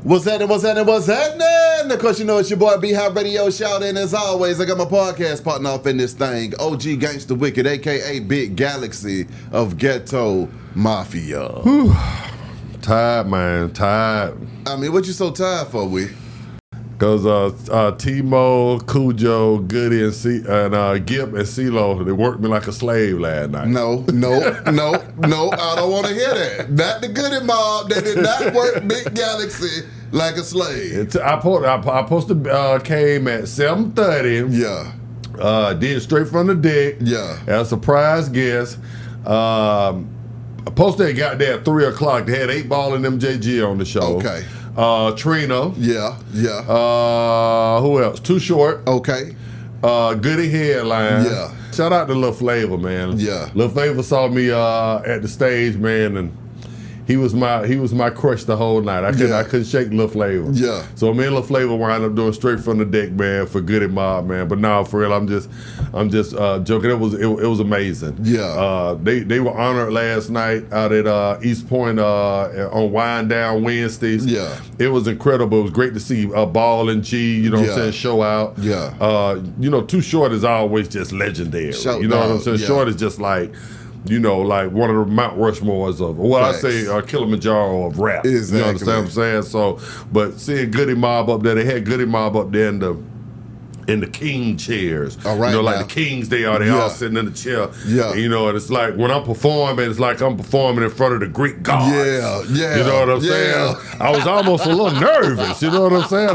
What's happening? Of course, you know it's your boy B-Hop Radio Shout. And as always, I got my podcast partner off in this thing, OG Gangsta Wicked, a.k.a. Big Galaxy of Ghetto Mafia. Whew. Tired, man. Tired. I mean, what you so tired for, we? Because T-Mo, Cujo, Goodie, and Gip and CeeLo, they worked me like a slave last night. No, I don't want to hear that. Not the Goodie Mob. They did not work Big Galaxy like a slave. I posted came at 7:30. Yeah. Did straight from the deck. Yeah. As a surprise guest. I posted got there at 3 o'clock. They had 8 Ball and MJG on the show. Okay. Trina. Yeah. Who else? Too Short. Okay. Goodie Headline. Yeah. Shout out to Lil Flavor, man. Yeah. Lil Flavor saw me at the stage, man, and he was my crush the whole night. I couldn't shake Lil Flavor. Yeah. So me and Lil Flavor wound up doing straight from the deck, man, for Goodie Mob, man. But no, for real, I'm just joking. It was amazing. Yeah. They were honored last night out at East Point on Wind Down Wednesdays. Yeah. It was incredible. It was great to see Ball and G, you know what I'm saying, show out. Yeah. Too Short is always just legendary. Shout you know out, what I'm saying? yeah. Short is just like, like one of the Mount Rushmores of, I say Kilimanjaro of rap. Exactly. You understand what I'm saying? So, but seeing Goodie Mob up there, they had Goodie Mob up there in the king chairs. All right, like the kings they are. They all sitting in the chair. Yeah. And it's like when I'm performing, it's like I'm performing in front of the Greek gods. Yeah. You know what I'm saying? I was almost a little nervous. You know what I'm saying?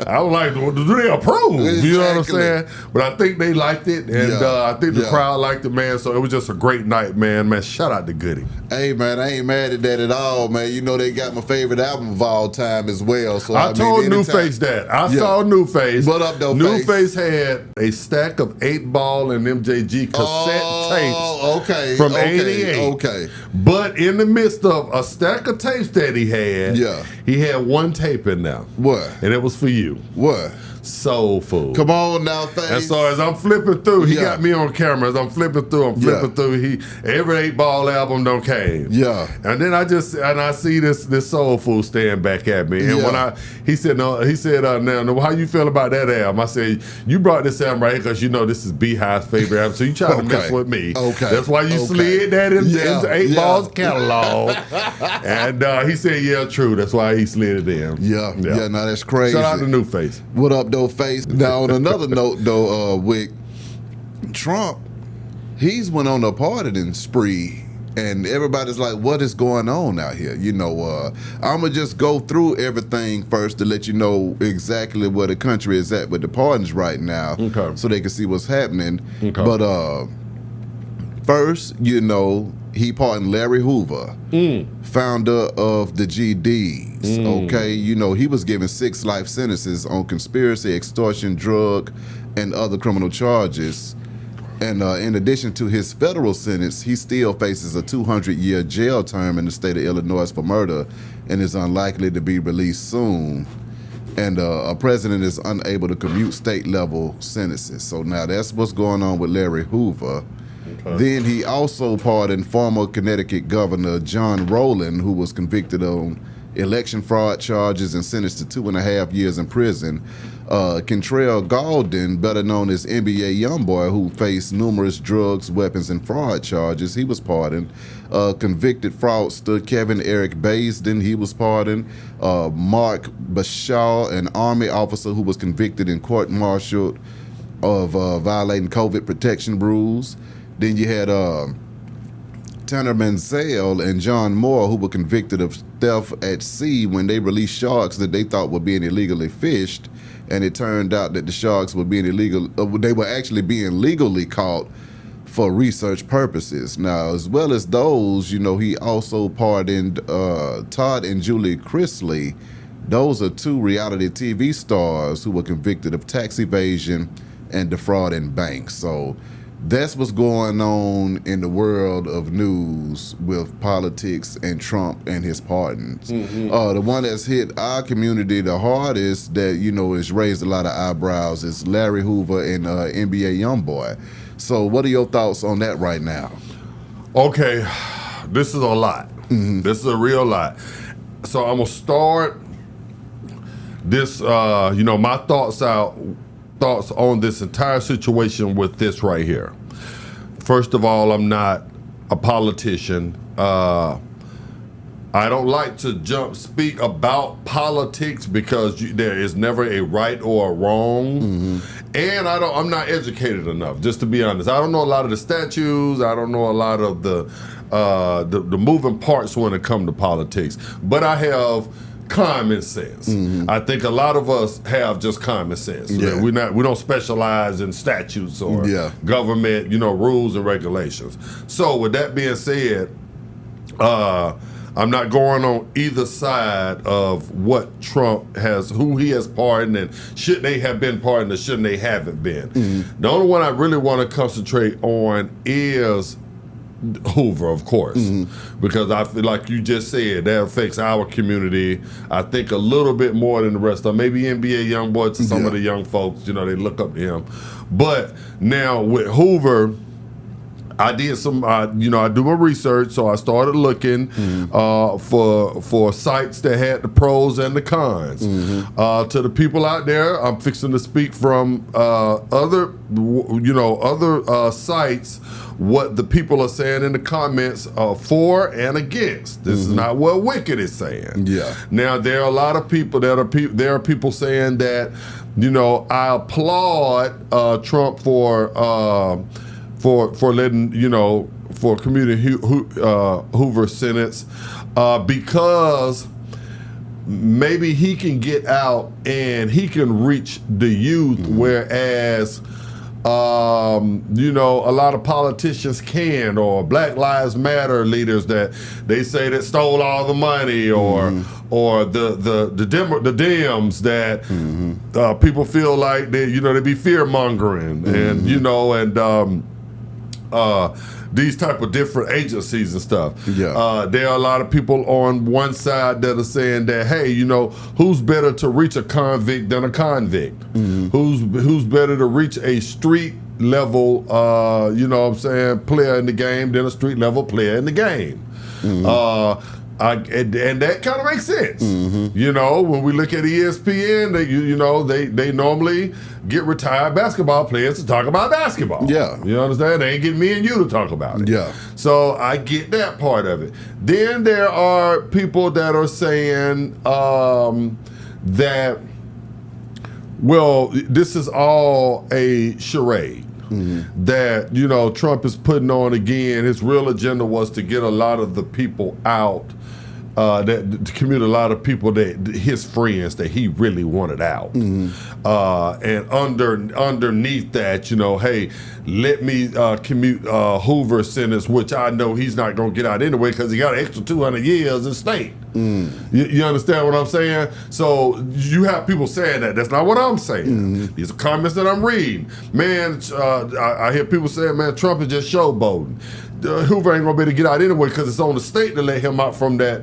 I was like, well, do they approve? Exactly. You know what I'm saying? But I think they liked it, and I think the crowd liked it, man. So it was just a great night, man. Man, shout out to Goodie. Hey, man, I ain't mad at that at all, man. You know they got my favorite album of all time as well. So I told New Face that. I saw New Face. What up, though, New Face? Face had a stack of 8 Ball and MJG cassette tapes from 88. Okay. But in the midst of a stack of tapes that he had, he had one tape in there. What? And it was for you. What? Soul Food. Come on now, Face. And so as I'm flipping through, he got me on camera. As I'm flipping through, every 8 Ball album done came. Yeah. And then I see this Soul Food staring back at me. And when he said, now how you feel about that album? I said, you brought this album right here because you know this is B-High's favorite album. So you trying to mess with me. Okay. That's why you slid that into 8 Ball's catalog. And he said, yeah, true. That's why he slid it in. Yeah, now that's crazy. Shout out to New Face. What up, though, Face? Now, on another note, though, Wick, Trump, he's went on a partying spree, and everybody's like, what is going on out here? I'm going to just go through everything first to let you know exactly where the country is at with the pardons right now, so they can see what's happening. But first, he pardoned Larry Hoover, founder of the GDs. He was given 6 life sentences on conspiracy, extortion, drug, and other criminal charges. And in addition to his federal sentence, he still faces a 200-year jail term in the state of Illinois for murder and is unlikely to be released soon. And a president is unable to commute state-level sentences. So now that's what's going on with Larry Hoover. Then he also pardoned former Connecticut Governor John Rowland, who was convicted on election fraud charges and sentenced to 2.5 years in prison. Kentrell Gaulden, better known as NBA Youngboy, who faced numerous drugs, weapons, and fraud charges, he was pardoned. Convicted fraudster Kevin Eric Baisden, he was pardoned. Mark Bashaw, an Army officer who was convicted and court-martialed of violating COVID protection rules. Then you had Tanner Menzel and John Moore, who were convicted of theft at sea when they released sharks that they thought were being illegally fished, and it turned out that the sharks were being they were actually being legally caught for research purposes. Now, as well as those, he also pardoned Todd and Julie Chrisley. Those are 2 reality TV stars who were convicted of tax evasion and defrauding banks. So that's what's going on in the world of news with politics and Trump and his pardons. The one that's hit our community the hardest that, has raised a lot of eyebrows is Larry Hoover and NBA Youngboy. So what are your thoughts on that right now? Okay, this is a lot. This is a real lot. So I'm going to start this, my thoughts on this entire situation with this right here. First of all, I'm not a politician. I don't like to speak about politics because there is never a right or a wrong, and I'm not educated enough. Just to be honest, I don't know a lot of the statutes. I don't know a lot of the moving parts when it comes to politics. But I have common sense. I think a lot of us have just common sense. Yeah. We don't specialize in statutes or government, rules and regulations. So with that being said, I'm not going on either side of what Trump who he has pardoned, and should they have been pardoned or shouldn't they haven't been. The only one I really want to concentrate on is Hoover, of course, because I feel like you just said that affects our community. I think a little bit more than the rest of them. Maybe NBA young boys to some of the young folks, they look up to him. But now with Hoover, I did some, I do my research, so I started looking for sites that had the pros and the cons. To the people out there, I'm fixing to speak from other sites, what the people are saying in the comments for and against. This is not what Wicked is saying. Yeah. Now there are a lot of people there are people saying that, I applaud Trump for letting, for commuting Hoover sentence because maybe he can get out and he can reach the youth, whereas, a lot of politicians can, or Black Lives Matter leaders that they say that stole all the money, or the Dems that people feel like they be fear mongering, and these type of different agencies and stuff. There are a lot of people on one side that are saying that, hey, who's better to reach a convict than a convict? Who's better to reach a street level, player in the game than a street level player in the game? And that kind of makes sense. When we look at ESPN, they normally get retired basketball players to talk about basketball. Yeah. You understand? They ain't getting me and you to talk about it. Yeah. So I get that part of it. Then there are people that are saying that, well, this is all a charade. That, Trump is putting on again. His real agenda was to get a lot of the people out, to commute a lot of people his friends that he really wanted out. And underneath that, hey, let me commute Hoover's sentence, which I know he's not going to get out anyway because he got an extra 200 years in state. You understand what I'm saying? So you have people saying that. That's not what I'm saying. These are comments that I'm reading. Man, I hear people saying, man, Trump is just showboating. Hoover ain't gonna be able to get out anyway because it's on the state to let him out from that,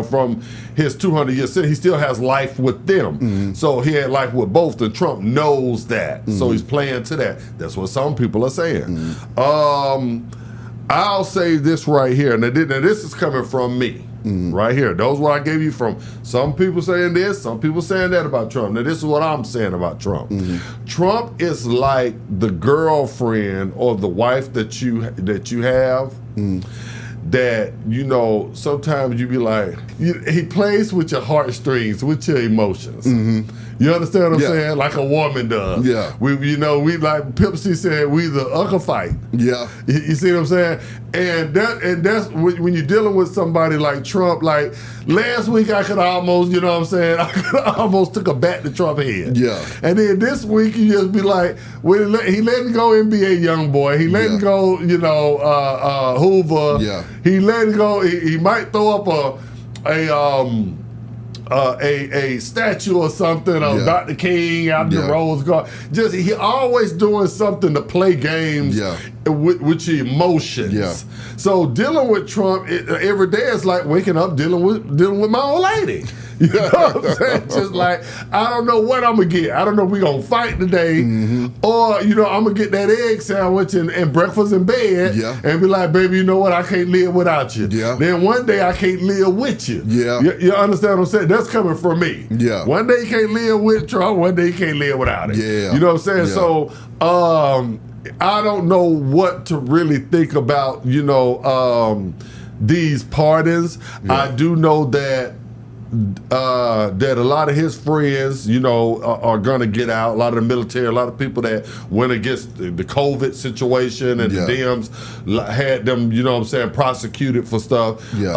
from his 200-year sentence. He still has life with them. So he had life with both, and Trump knows that. So he's playing to that. That's what some people are saying. I'll say this right here. Now this is coming from me. Right here. Those what I gave you from some people saying this, some people saying that about Trump. Now this is what I'm saying about Trump. Trump is like the girlfriend or the wife that you have that, sometimes you be like, he plays with your heartstrings, with your emotions. You understand what I'm saying? Like a woman does. Yeah. We like Pimp C said, we the ucker fight. Yeah. You see what I'm saying? And that's when you're dealing with somebody like Trump. Like last week, I could almost, I could almost took a bat to Trump's head. Yeah. And then this week, you just be like, he letting go NBA young boy. He letting go, Hoover. Yeah. He letting go. He might throw up a statue or something of Dr. King out the Rose Garden. Just he always doing something to play games with your emotions. Yeah. So dealing with Trump every day is like waking up dealing with my old lady. You know what I'm saying? Just like, I don't know what I'm going to get. I don't know if we're going to fight today or, you know, I'm going to get that egg sandwich and breakfast in bed and be like, baby, you know what? I can't live without you. Yeah. Then one day I can't live with you. Yeah. You understand what I'm saying? That's coming from me. Yeah. One day you can't live with Trump, one day you can't live without it. Yeah. You know what I'm saying? Yeah. So, I don't know what to really think about, you know, these pardons. Yeah. I do know that that a lot of his friends, you know, are going to get out. A lot of the military, a lot of people that went against the COVID situation and the Dems had them, you know what I'm saying, prosecuted for stuff. Yeah.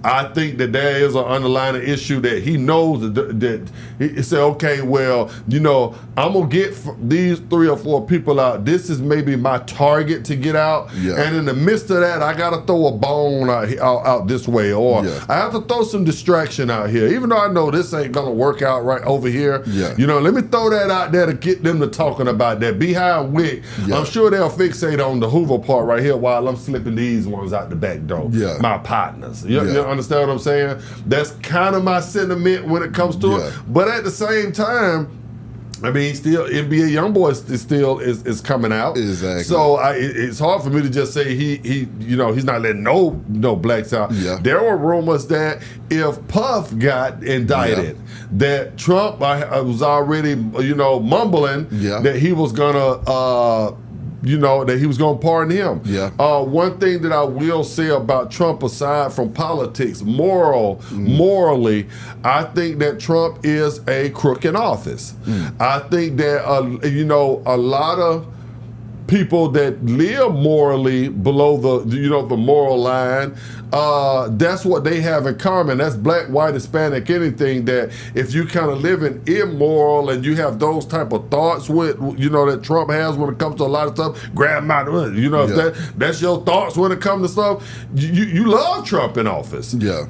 I think that there is an underlying issue that he knows that he said, okay, well, you know, I'm going to get these 3 or 4 people out. This is maybe my target to get out. Yeah. And in the midst of that, I got to throw a bone out this way, or I have to throw some distraction out here, even though I know this ain't gonna work out right over here. Yeah. You know, let me throw that out there to get them to talking about that. Behind Wick, I'm sure they'll fixate on the Hoover part right here while I'm slipping these ones out the back door. Yeah. My partners. You understand what I'm saying? That's kind of my sentiment when it comes to it. But at the same time, I mean, still NBA YoungBoy is coming out. Exactly. So it's hard for me to just say he you know, he's not letting no blacks out. Yeah. There were rumors that if Puff got indicted, that Trump was already, you know, mumbling that he was gonna you know, that he was going to pardon him. Yeah. One thing that I will say about Trump, aside from politics, morally, I think that Trump is a crook in office. I think that, you know, a lot of people that live morally below the, you know, the moral line, that's what they have in common. That's black, white, Hispanic, anything, that if you kind of living immoral and you have those type of thoughts with, you know, that Trump has when it comes to a lot of stuff, grab my, you know, if that's your thoughts when it comes to stuff, you love Trump in office. Yeah.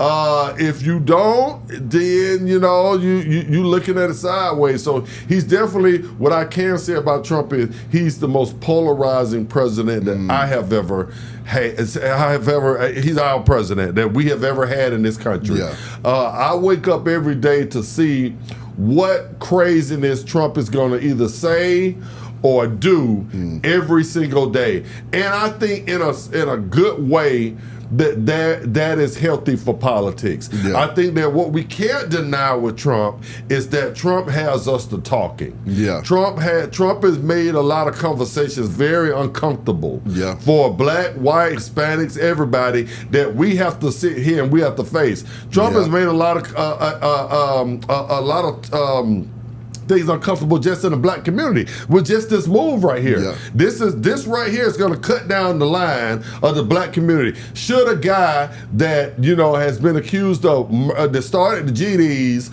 If you don't, then, you know, you looking at it sideways. So he's definitely, what I can say about Trump is he's the most polarizing president that I have ever had. He's our president that we have ever had in this country. Yeah. I wake up every day to see what craziness Trump is going to either say or do every single day. And I think in a good way, that is healthy for politics. Yeah. I think that what we can't deny with Trump is that Trump has us to talking. Yeah. Trump has made a lot of conversations very uncomfortable for black, white, Hispanics, everybody, that we have to sit here and we have to face. Trump has made a lot of things uncomfortable just in the black community with just this move right here. Yeah. This right here is going to cut down the line of the black community. Should a guy that, you know, has been accused of that started the GDs,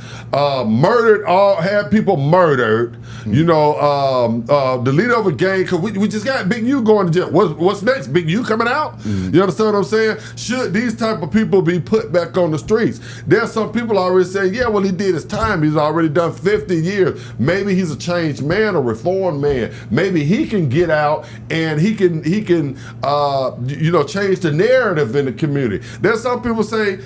had people murdered, you know, the leader of a gang, because we just got Big U going to jail. What's next? Big U coming out? You understand what I'm saying? Should these type of people be put back on the streets? There's some people already saying, yeah, well, he did his time. He's already done 50 years. Maybe he's a changed man, a reformed man. Maybe he can get out and he can you know, change the narrative in the community. There's some people say,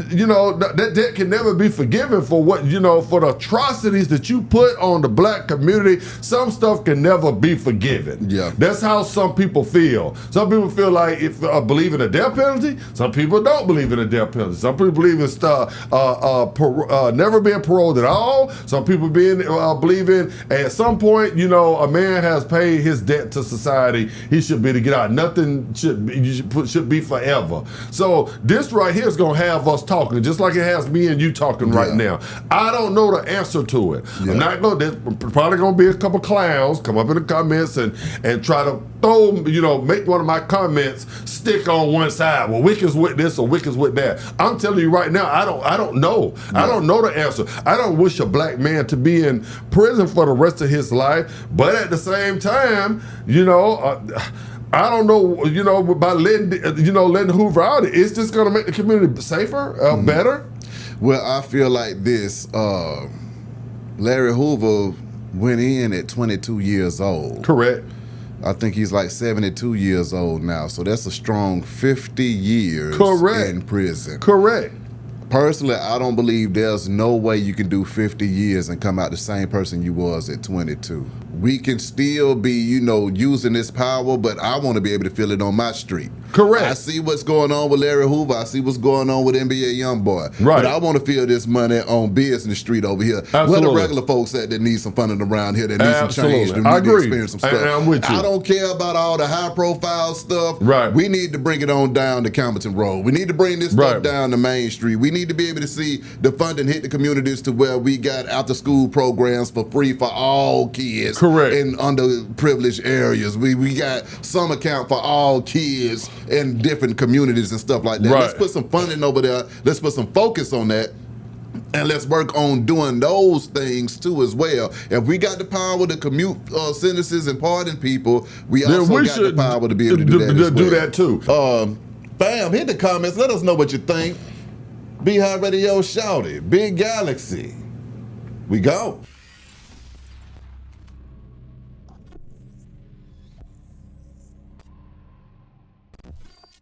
you know, that can never be forgiven for what, you know, for the atrocities that you put on the black community. Some stuff can never be forgiven. Yeah, that's how some people feel. Some people feel like believe in a death penalty. Some people don't believe in a death penalty. Some people believe in never being paroled at all. Some people believe in at some point, you know, a man has paid his debt to society. He should be to get out. Nothing should be forever. So this right here is gonna have us talking, just like it has me and you talking right now. I don't know the answer to it. I'm not going. There's probably going to be a couple clowns come up in the comments and try to throw, you know, make one of my comments stick on one side. Well, Wick is with this or Wick is with that. I'm telling you right now, I don't know. I don't know the answer. I don't wish a black man to be in prison for the rest of his life, but at the same time, you know. I don't know, you know, by letting Hoover out, it's just going to make the community safer, better. Well, I feel like this. Larry Hoover went in at 22 years old. Correct. I think he's like 72 years old now, so that's a strong 50 years in prison. Correct. Personally, I don't believe there's no way you can do 50 years and come out the same person you was at 22. We can still be, using this power, but I want to be able to feel it on my street. Correct. I see what's going on with Larry Hoover. I see what's going on with NBA Youngboy. Right. But I want to feel this money on Business Street over here. Absolutely. Where the regular folks at that need some funding around here, that need some change, that I need to agree. experience some stuff. I'm with you. I don't care about all the high-profile stuff. Right. We need to bring it on down to Campbellton Road. We need to bring this stuff down to Main Street. We need to be able to see the funding hit the communities to where we got after-school programs for free for all kids. Correct. In underprivileged areas. We got summer camp for all kids in different communities and stuff like that. Right. Let's put some funding over there. Let's put some focus on that. And let's work on doing those things too as well. If we got the power to commute sentences and pardon people, we also got the power to be able to do that as well. Do that too. Bam, hit the comments. Let us know what you think. Beehive Radio, shout it. Big Galaxy. We go.